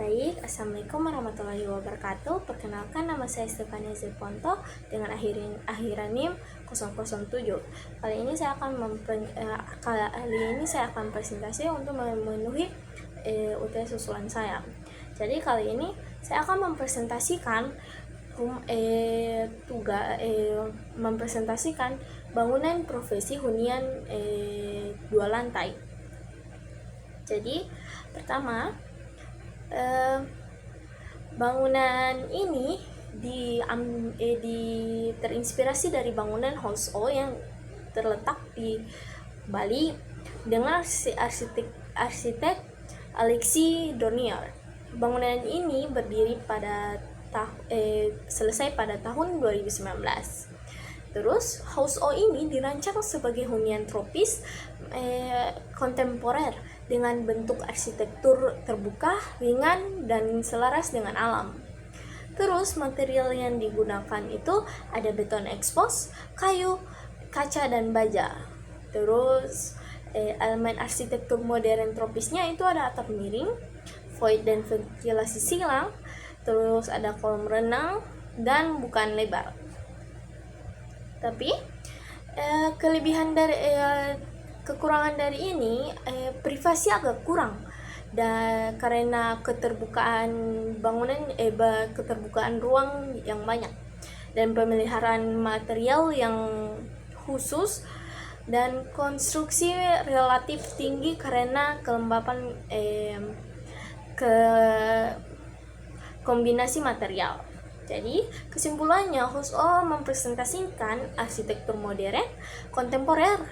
Baik, Assalamualaikum warahmatullahi wabarakatuh. Perkenalkan, nama saya Stefania Zeponto dengan akhiran NIM 007. Kali ini saya akan presentasi untuk memenuhi UTS susulan saya. Jadi kali ini saya akan mempresentasikan bangunan profesi hunian 2 lantai. Jadi pertama, bangunan ini terinspirasi dari bangunan House O yang terletak di Bali dengan arsitek Alexis Dornier. Bangunan ini berdiri selesai pada tahun 2019. Terus House O ini dirancang sebagai hunian tropis kontemporer dengan bentuk arsitektur terbuka, ringan, dan selaras dengan alam. Terus material yang digunakan itu ada beton expose, kayu, kaca, dan baja. Terus elemen arsitektur modern tropisnya itu ada atap miring, void dan ventilasi silang, terus ada kolam renang dan bukan lebar. Tapi kekurangan dari ini privasi agak kurang karena keterbukaan ruang yang banyak dan pemeliharaan material yang khusus dan konstruksi relatif tinggi karena kelembapan kombinasi material. Jadi, kesimpulannya House O mempresentasikan arsitektur modern, kontemporer,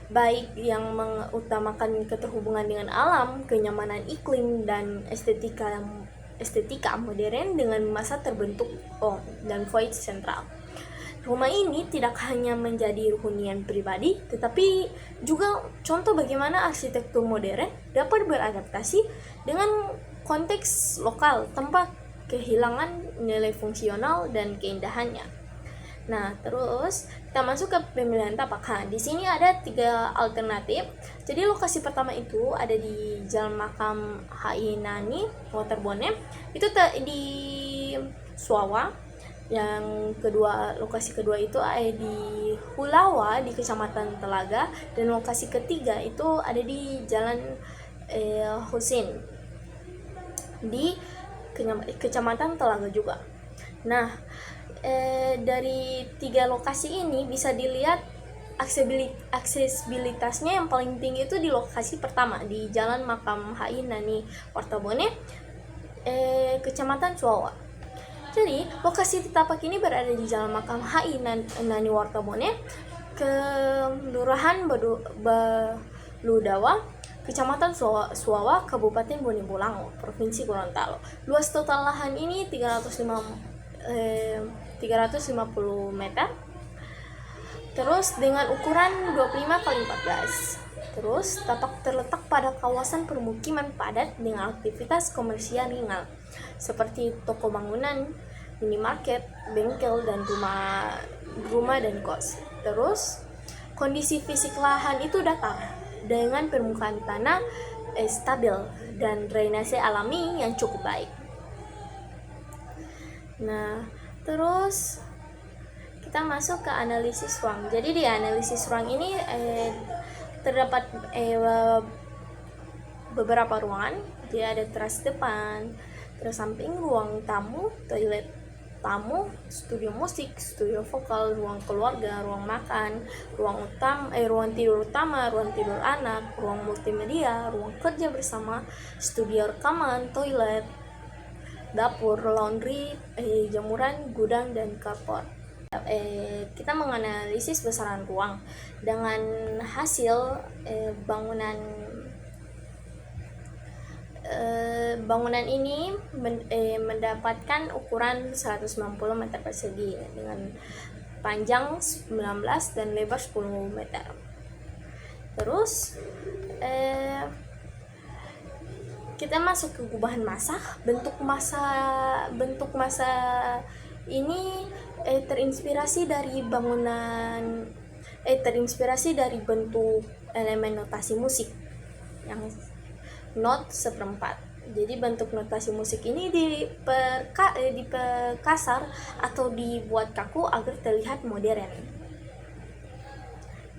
baik yang mengutamakan keterhubungan dengan alam, kenyamanan iklim, dan estetika modern dengan masa terbentuk dan void sentral. Rumah ini tidak hanya menjadi hunian pribadi, tetapi juga contoh bagaimana arsitektur modern dapat beradaptasi dengan konteks lokal tanpa kehilangan nilai fungsional dan keindahannya. Nah, terus kita masuk ke pemilihan tapak. Di sini ada 3 alternatif. Jadi lokasi pertama itu ada di Jalan Makam HI Nani, Waterbone. Itu di Suawa. Lokasi kedua itu ada di Hulawa di Kecamatan Telaga, dan lokasi ketiga itu ada di Jalan Husin di Kecamatan Telaga juga. Nah, dari 3 lokasi ini bisa dilihat aksesibilitasnya yang paling tinggi itu di lokasi pertama di Jalan Makam HI Nani Waterbone, Kecamatan Suawa. Jadi lokasi tapak ini berada di Jalan Makam HI Nani Waterbone, Kelurahan Baludawa, Kecamatan Suawa, Kabupaten Bone Bolango, Provinsi Gorontalo. Luas total lahan ini 350 meter. Terus dengan ukuran 25x14. Terus tapak terletak pada kawasan permukiman padat dengan aktivitas komersial ringan seperti toko bangunan, minimarket, bengkel, dan rumah dan kos. Terus kondisi fisik lahan itu datar dengan permukaan tanah stabil dan drainase alami yang cukup baik. Nah, terus kita masuk ke analisis ruang. Jadi di analisis ruang ini terdapat beberapa ruangan. Dia ada teras depan, teras samping, ruang tamu, toilet tamu, studio musik, studio vokal, ruang keluarga, ruang makan, ruang tidur utama, ruang tidur anak, ruang multimedia, ruang kerja bersama, studio rekaman, toilet, dapur, laundry, jemuran, gudang, dan carport. Kita menganalisis besaran ruang dengan hasil bangunan ini mendapatkan ukuran 190 meter persegi dengan panjang 19 dan lebar 10 meter. Terus kita masuk ke gubahan masa. Bentuk masa ini terinspirasi dari bentuk elemen notasi musik yang not seperempat Jadi bentuk notasi musik ini diperkasar atau dibuat kaku agar terlihat modern.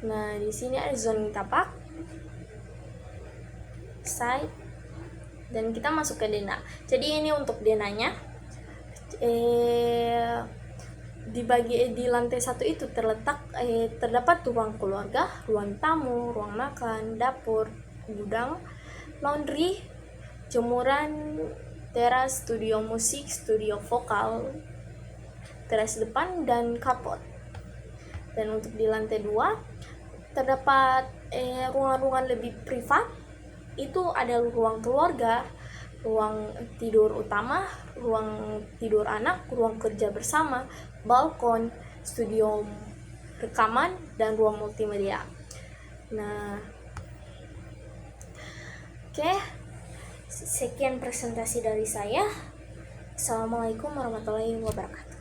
Nah, di sini ada zona tapak, side, dan kita masuk ke dena. Jadi ini untuk denanya. Di lantai 1 itu terdapat ruang keluarga, ruang tamu, ruang makan, dapur, gudang, laundry, jemuran, teras, studio musik, studio vokal, teras depan, dan kapot. Dan untuk di lantai 2 terdapat ruangan-ruangan lebih privat. Itu ada ruang keluarga, ruang tidur utama, ruang tidur anak, ruang kerja bersama, balkon, studio rekaman, dan ruang multimedia. Nah, oke, sekian presentasi dari saya. Assalamualaikum warahmatullahi wabarakatuh.